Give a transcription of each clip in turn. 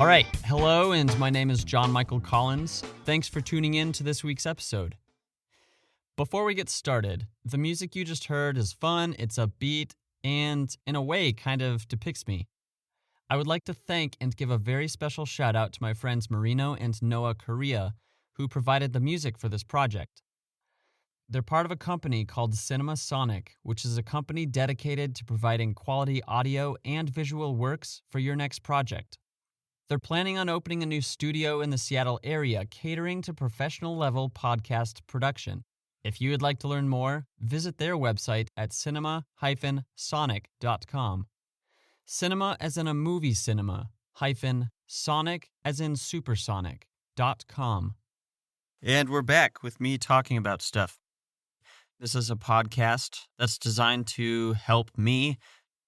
All right, hello, and my name is John Michael Collins. Thanks for tuning in to this week's episode. Before we get started, the music you just heard is fun, it's upbeat, and in a way kind of depicts me. I would like to thank and give a very special shout out to my friends Marino and Noah Correa, who provided the music for this project. They're part of a company called Cinema Sonic, which is a company dedicated to providing quality audio and visual works for your next project. They're planning on opening a new studio in the Seattle area, catering to professional-level podcast production. If you would like to learn more, visit their website at cinema-sonic.com. Cinema as in a movie cinema, -sonic as in supersonic.com. And we're back with me talking about stuff. This is a podcast that's designed to help me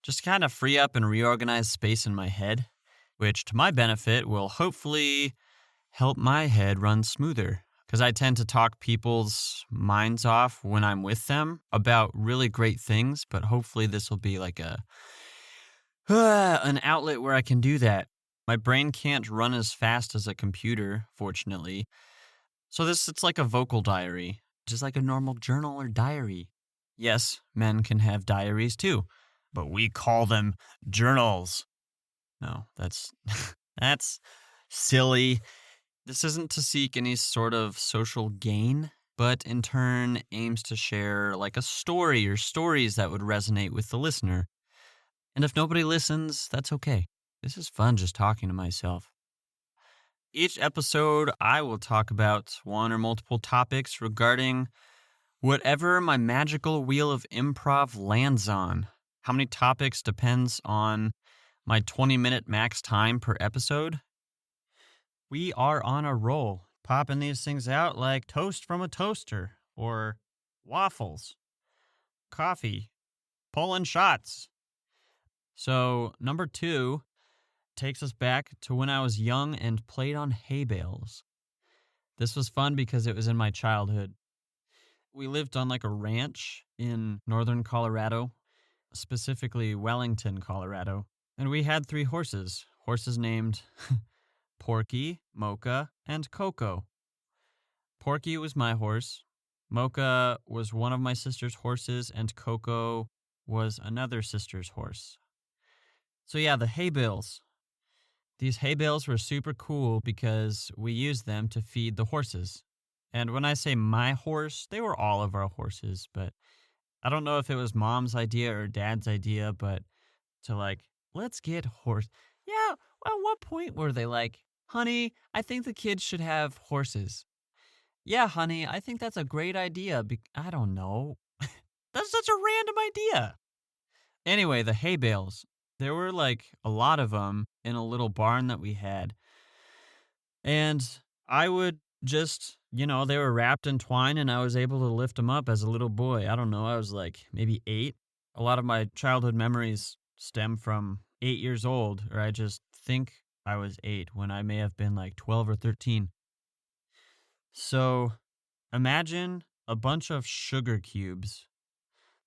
just kind of free up and reorganize space in my head, which to my benefit will hopefully help my head run smoother. Because I tend to talk people's minds off when I'm with them about really great things, but hopefully this will be like an outlet where I can do that. My brain can't run as fast as a computer, fortunately. So it's like a vocal diary, just like a normal journal or diary. Yes, men can have diaries too, but we call them journals. No, that's silly. This isn't to seek any sort of social gain, but in turn aims to share like a story or stories that would resonate with the listener. And if nobody listens, that's okay. This is fun just talking to myself. Each episode, I will talk about one or multiple topics regarding whatever my magical wheel of improv lands on. How many topics depends on my 20-minute max time per episode. We are on a roll, popping these things out like toast from a toaster, or waffles, coffee, pulling shots. So, number 2 takes us back to when I was young and played on hay bales. This was fun because it was in my childhood. We lived on like a ranch in northern Colorado, specifically Wellington, Colorado. And we had 3 horses named Porky, Mocha, and Coco. Porky was my horse, Mocha was one of my sister's horses, and Coco was another sister's horse. So yeah, the hay bales. These hay bales were super cool because we used them to feed the horses. And when I say my horse, they were all of our horses, but I don't know if it was mom's idea or dad's idea, but to like, let's get horse. Yeah, at what point were they like, honey, I think the kids should have horses. Yeah, honey, I think that's a great idea. I don't know. That's such a random idea. Anyway, the hay bales. There were like a lot of them in a little barn that we had. And I would just, they were wrapped in twine and I was able to lift them up as a little boy. I don't know, I was like maybe 8. A lot of my childhood memories stem from 8 years old, or I just think I was 8 when I may have been like 12 or 13. So imagine a bunch of sugar cubes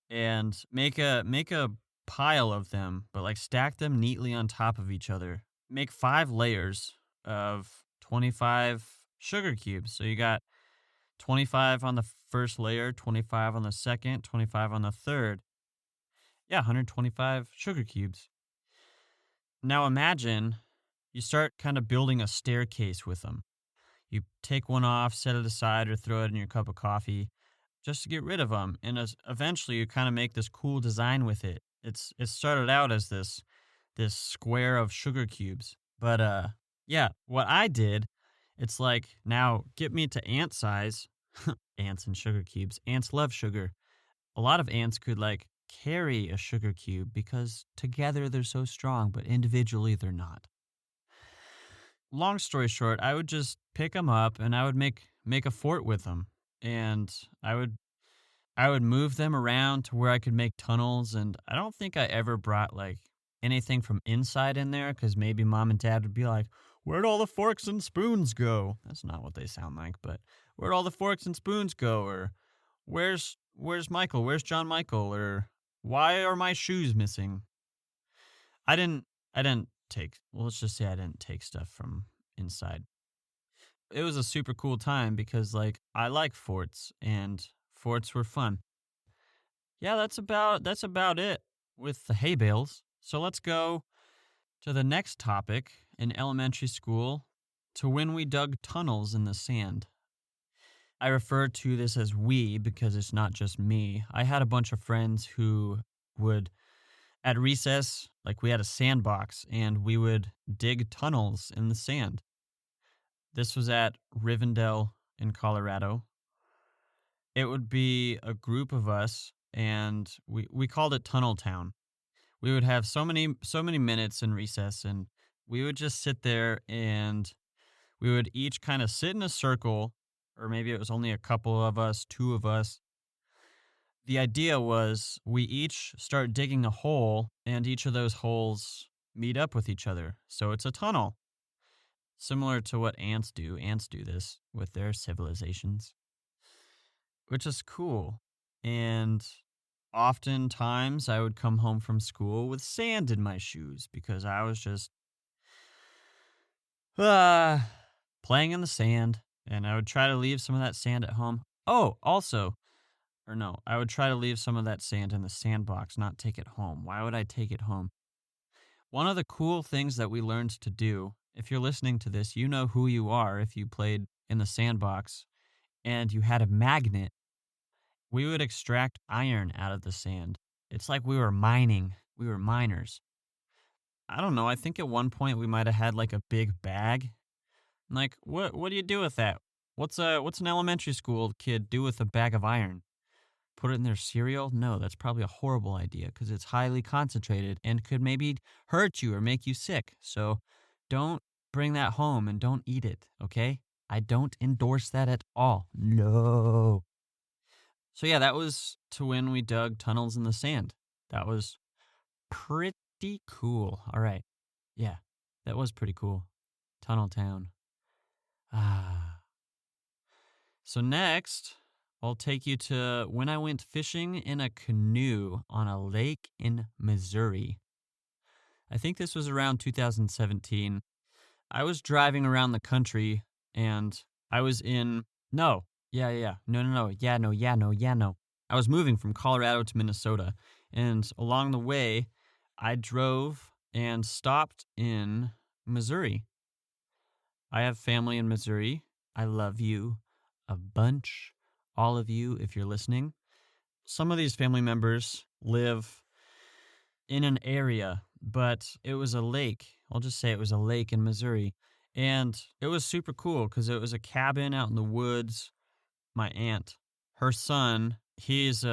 and make a pile of them, but like stack them neatly on top of each other. Make 5 layers of 25 sugar cubes. So you got 25 on the first layer, 25 on the second, 25 on the third. Yeah, 125 sugar cubes. Now imagine you start kind of building a staircase with them. You take one off, set it aside, or throw it in your cup of coffee just to get rid of them. And eventually you kind of make this cool design with it. It started out as this square of sugar cubes. But yeah, what I did, it's like, now get me to ant size. Ants and sugar cubes. Ants love sugar. A lot of ants could like carry a sugar cube because together they're so strong, but individually they're not. Long story short, I would just pick them up and I would make a fort with them. And I would move them around to where I could make tunnels. And I don't think I ever brought like anything from inside in there because maybe mom and dad would be like, where'd all the forks and spoons go? That's not what they sound like, but where'd all the forks and spoons go? Or where's Michael? Where's John Michael? Or why are my shoes missing? I didn't let's just say I didn't take stuff from inside. It was a super cool time because, like, I like forts and forts were fun. Yeah, that's about it with the hay bales. So let's go to the next topic in elementary school to when we dug tunnels in the sand. I refer to this as we because it's not just me. I had a bunch of friends who would, at recess, like we had a sandbox and we would dig tunnels in the sand. This was at Rivendell in Colorado. It would be a group of us and we called it Tunnel Town. We would have so many minutes in recess and we would just sit there and we would each kind of sit in a circle, or maybe it was only a couple of us, two of us. The idea was we each start digging a hole and each of those holes meet up with each other. So it's a tunnel, similar to what ants do. Ants do this with their civilizations, which is cool. And oftentimes I would come home from school with sand in my shoes because I was just playing in the sand, and I would try to leave some of that sand at home. Oh, also, or no, I would try to leave some of that sand in the sandbox, not take it home. Why would I take it home? One of the cool things that we learned to do, if you're listening to this, you know who you are if you played in the sandbox and you had a magnet. We would extract iron out of the sand. It's like we were mining. We were miners. I don't know. I think at one point we might have had like a big bag. Like, what do you do with that? What's an elementary school kid do with a bag of iron? Put it in their cereal? No, that's probably a horrible idea because it's highly concentrated and could maybe hurt you or make you sick. So don't bring that home and don't eat it, okay? I don't endorse that at all. No. So yeah, that was to when we dug tunnels in the sand. That was pretty cool. All right. Yeah, that was pretty cool. Tunnel Town. Ah. So next, I'll take you to when I went fishing in a canoe on a lake in Missouri. I think this was around 2017. I was driving around the country and I was in, no, yeah. No. Yeah, no. I was moving from Colorado to Minnesota. And along the way, I drove and stopped in Missouri. I have family in Missouri. I love you a bunch, all of you, if you're listening. Some of these family members live in an area, but it was a lake. I'll just say it was a lake in Missouri. And it was super cool because it was a cabin out in the woods. My aunt, her son, he's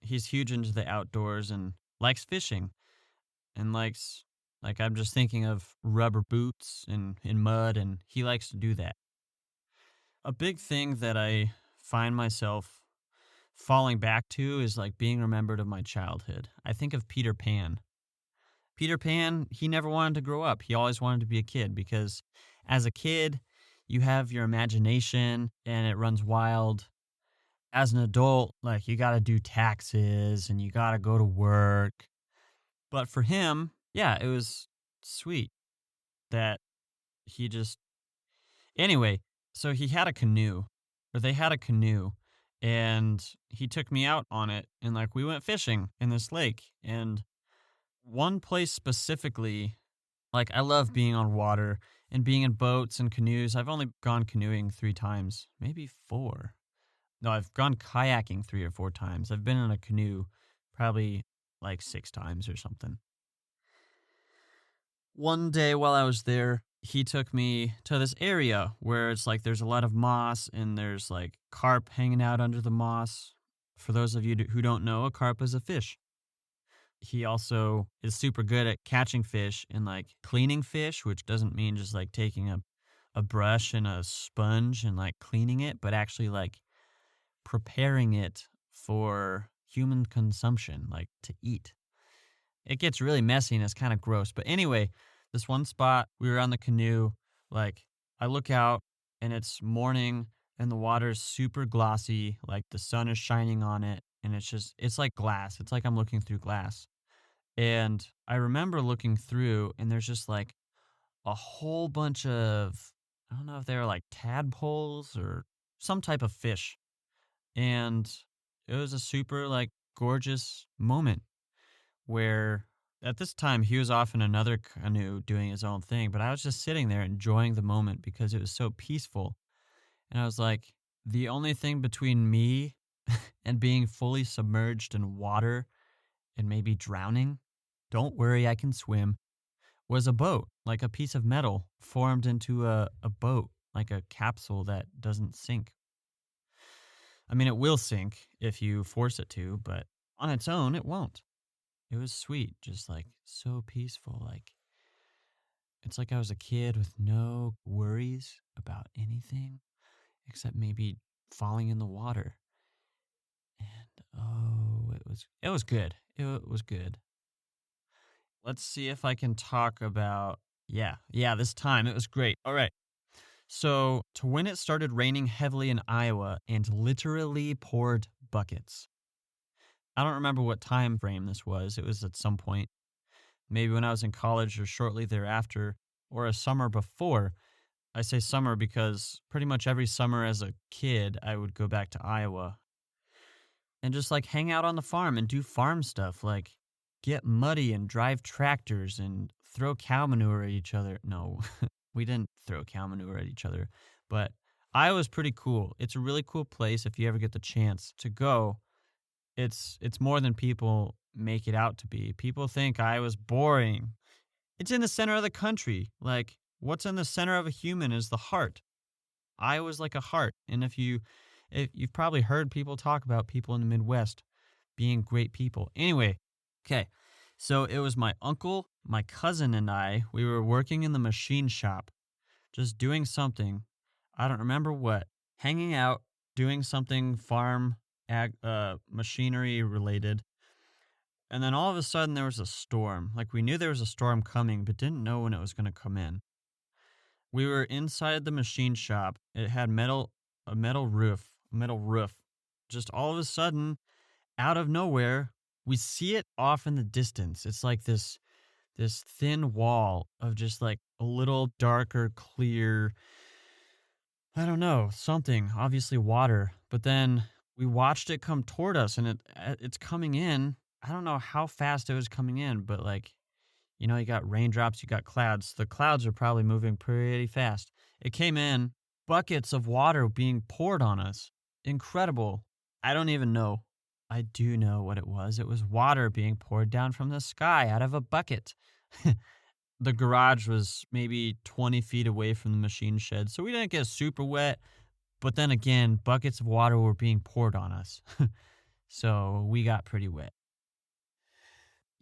huge into the outdoors and likes fishing and likes, like, I'm just thinking of rubber boots and in mud, and he likes to do that. A big thing that I find myself falling back to is like being remembered of my childhood. I think of Peter Pan. Peter Pan, he never wanted to grow up. He always wanted to be a kid because as a kid, you have your imagination and it runs wild. As an adult, like you got to do taxes and you got to go to work. But for him, yeah, it was sweet that he just, anyway, so he had a canoe, or they had a canoe, and he took me out on it, and like we went fishing in this lake, and one place specifically, like I love being on water and being in boats and canoes. I've only gone canoeing 3 times, maybe 4. No, I've gone kayaking 3 or 4 times. I've been in a canoe probably like 6 times or something. One day while I was there, he took me to this area where it's like there's a lot of moss and there's like carp hanging out under the moss. For those of you who don't know, a carp is a fish. He also is super good at catching fish and like cleaning fish, which doesn't mean just like taking a brush and a sponge and like cleaning it, but actually like preparing it for human consumption, like to eat. It gets really messy and it's kind of gross. But anyway, this one spot, we were on the canoe, like I look out and it's morning and the water's super glossy, like the sun is shining on it and it's like glass. It's like I'm looking through glass. And I remember looking through, and there's just like a whole bunch of, I don't know if they were like tadpoles or some type of fish. And it was a super like gorgeous moment where at this time he was off in another canoe doing his own thing, but I was just sitting there enjoying the moment because it was so peaceful. And I was like, the only thing between me and being fully submerged in water and maybe drowning, don't worry, I can swim, was a boat, like a piece of metal formed into a boat, like a capsule that doesn't sink. I mean, it will sink if you force it to, but on its own, it won't. It was sweet, just like so peaceful. Like, it's like I was a kid with no worries about anything except maybe falling in the water. And oh, it was good. It was good. Let's see if I can talk about yeah, this time it was great. All right. So, to when it started raining heavily in Iowa and literally poured buckets. I don't remember what time frame this was. It was at some point, maybe when I was in college or shortly thereafter, or a summer before. I say summer because pretty much every summer as a kid, I would go back to Iowa and just like hang out on the farm and do farm stuff, like get muddy and drive tractors and throw cow manure at each other. No, we didn't throw cow manure at each other, but Iowa's pretty cool. It's a really cool place if you ever get the chance to go. It's more than people make it out to be. People think Iowa's boring. It's in the center of the country. Like, what's in the center of a human is the heart. Iowa's like a heart. And if you've probably heard people talk about people in the Midwest being great people. Anyway, okay. So it was my uncle, my cousin, and I. We were working in the machine shop, just doing something. I don't remember what. Hanging out, doing something farm machinery related. And then all of a sudden there was a storm. Like we knew there was a storm coming, but didn't know when it was going to come in. We were inside the machine shop. It had a metal roof. Just all of a sudden, out of nowhere, we see it off in the distance. It's like this thin wall of just like a little darker, clear, I don't know, something, obviously water. But then we watched it come toward us and it's coming in. I don't know how fast it was coming in, but like, you got raindrops, you got clouds. The clouds are probably moving pretty fast. It came in, buckets of water being poured on us. Incredible. I don't even know. I do know what it was. It was water being poured down from the sky out of a bucket. The garage was maybe 20 feet away from the machine shed, so we didn't get super wet. But then again, buckets of water were being poured on us. So we got pretty wet.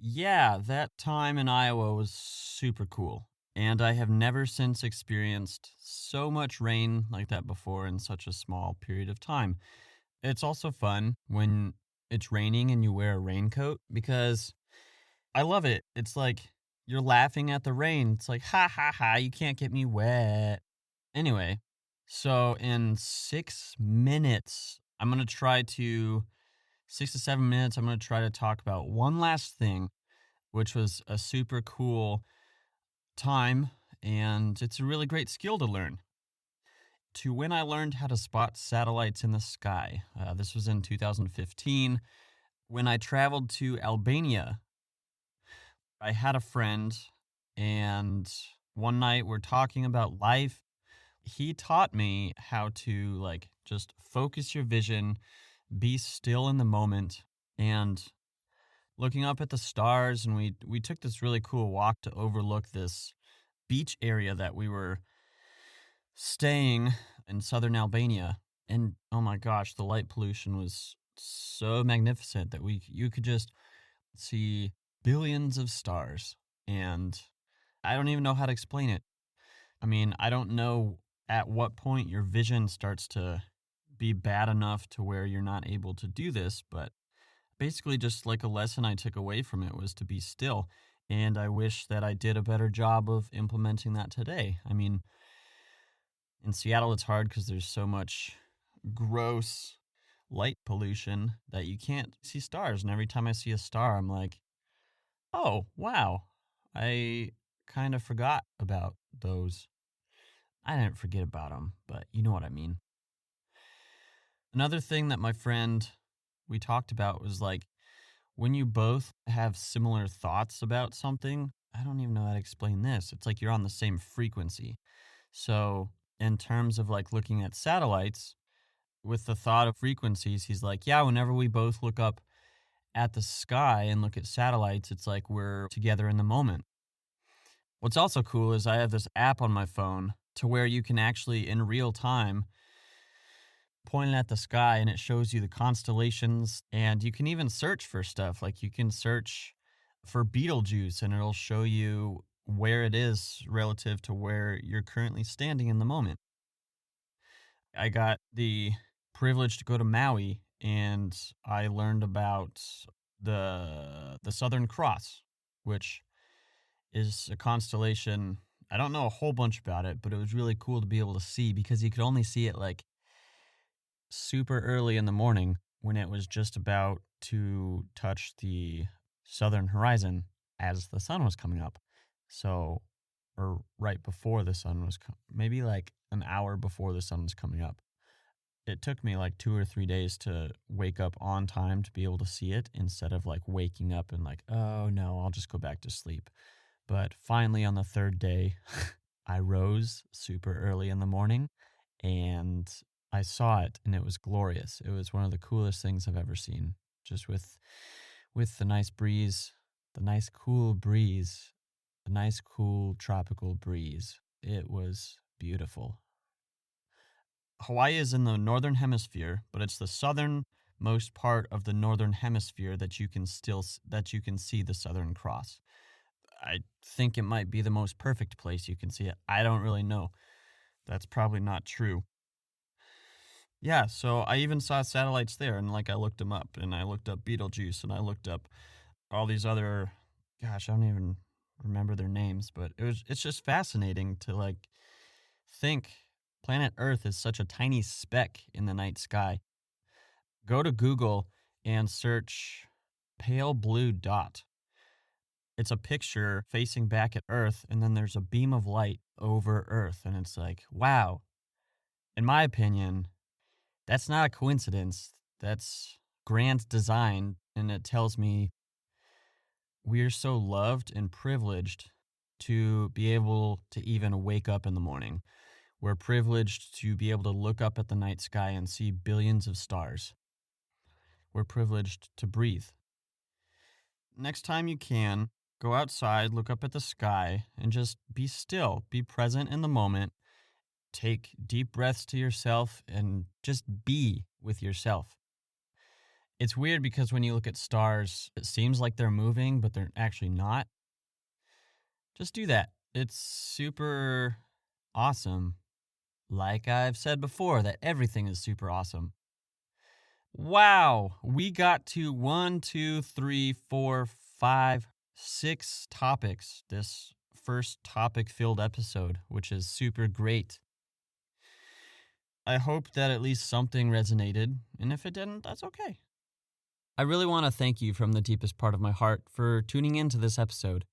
Yeah, that time in Iowa was super cool. And I have never since experienced so much rain like that before in such a small period of time. It's also fun when it's raining and you wear a raincoat because I love it. It's like you're laughing at the rain. It's like, ha ha ha, you can't get me wet. Anyway, so in 6 minutes, 6 to 7 minutes, I'm going to try to talk about one last thing, which was a super cool time, and it's a really great skill to learn. To when I learned how to spot satellites in the sky. This was in 2015 when I traveled to Albania. I had a friend, and one night we're talking about life. He taught me how to like just focus your vision, be still in the moment, and looking up at the stars. And we took this really cool walk to overlook this beach area that we were staying in southern Albania. And oh my gosh, the light pollution was so magnificent that you could just see billions of stars. And I don't even know how to explain it. I mean, I don't know at what point your vision starts to be bad enough to where you're not able to do this, but basically just like a lesson I took away from it was to be still. And I wish that I did a better job of implementing that today. I mean, in Seattle, it's hard because there's so much gross light pollution that you can't see stars. And every time I see a star, I'm like, Oh, wow. I kind of forgot about those. I didn't forget about them, but you know what I mean. Another thing that my friend we talked about was like when you both have similar thoughts about something. I don't even know how to explain this. It's like you're on the same frequency. So, in terms of like looking at satellites, with the thought of frequencies, he's like, yeah, whenever we both look up at the sky and look at satellites, it's like we're together in the moment. What's also cool is I have this app on my phone to where you can actually, in real time, point it at the sky and it shows you the constellations. And you can even search for stuff. Like you can search for Betelgeuse and it'll show you where it is relative to where you're currently standing in the moment. I got the privilege to go to Maui and I learned about the Southern Cross, which is a constellation. I don't know a whole bunch about it, but it was really cool to be able to see because you could only see it like super early in the morning when it was just about to touch the southern horizon as the sun was coming up. So, or right before the sun was, maybe like an hour before the sun was coming up. It took me like 2 or 3 days to wake up on time to be able to see it instead of like waking up and like, oh no, I'll just go back to sleep. But finally on the third day, I rose super early in the morning and I saw it and it was glorious. It was one of the coolest things I've ever seen. Just with the nice breeze, the nice cool breeze, the nice cool tropical breeze. It was beautiful. Hawaii is in the northern hemisphere, but it's the southernmost part of the northern hemisphere that you can see the Southern Cross. I think it might be the most perfect place you can see it. I don't really know. That's probably not true. Yeah, so I even saw satellites there, and like I looked them up, and I looked up Betelgeuse, and I looked up all these other, gosh, I don't even remember their names, but it's just fascinating to like think planet Earth is such a tiny speck in the night sky. Go to Google and search pale blue dot. It's a picture facing back at Earth, and then there's a beam of light over Earth, and it's like, wow. In my opinion, that's not a coincidence. That's grand design, and it tells me we're so loved and privileged to be able to even wake up in the morning. We're privileged to be able to look up at the night sky and see billions of stars. We're privileged to breathe. Next time you can, go outside, look up at the sky, and just be still. Be present in the moment. Take deep breaths to yourself and just be with yourself. It's weird because when you look at stars, it seems like they're moving, but they're actually not. Just do that. It's super awesome. Like I've said before, that everything is super awesome. Wow, we got to 1, 2, 3, 4, 5, 6 topics this first topic-filled episode, which is super great. I hope that at least something resonated, and if it didn't, that's okay. I really want to thank you from the deepest part of my heart for tuning into this episode.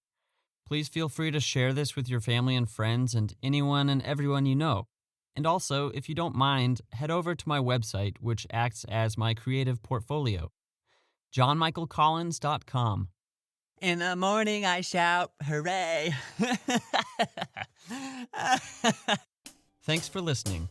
Please feel free to share this with your family and friends and anyone and everyone you know. And also, if you don't mind, head over to my website, which acts as my creative portfolio, johnmichaelcollins.com. In the morning I shout, hooray! Thanks for listening.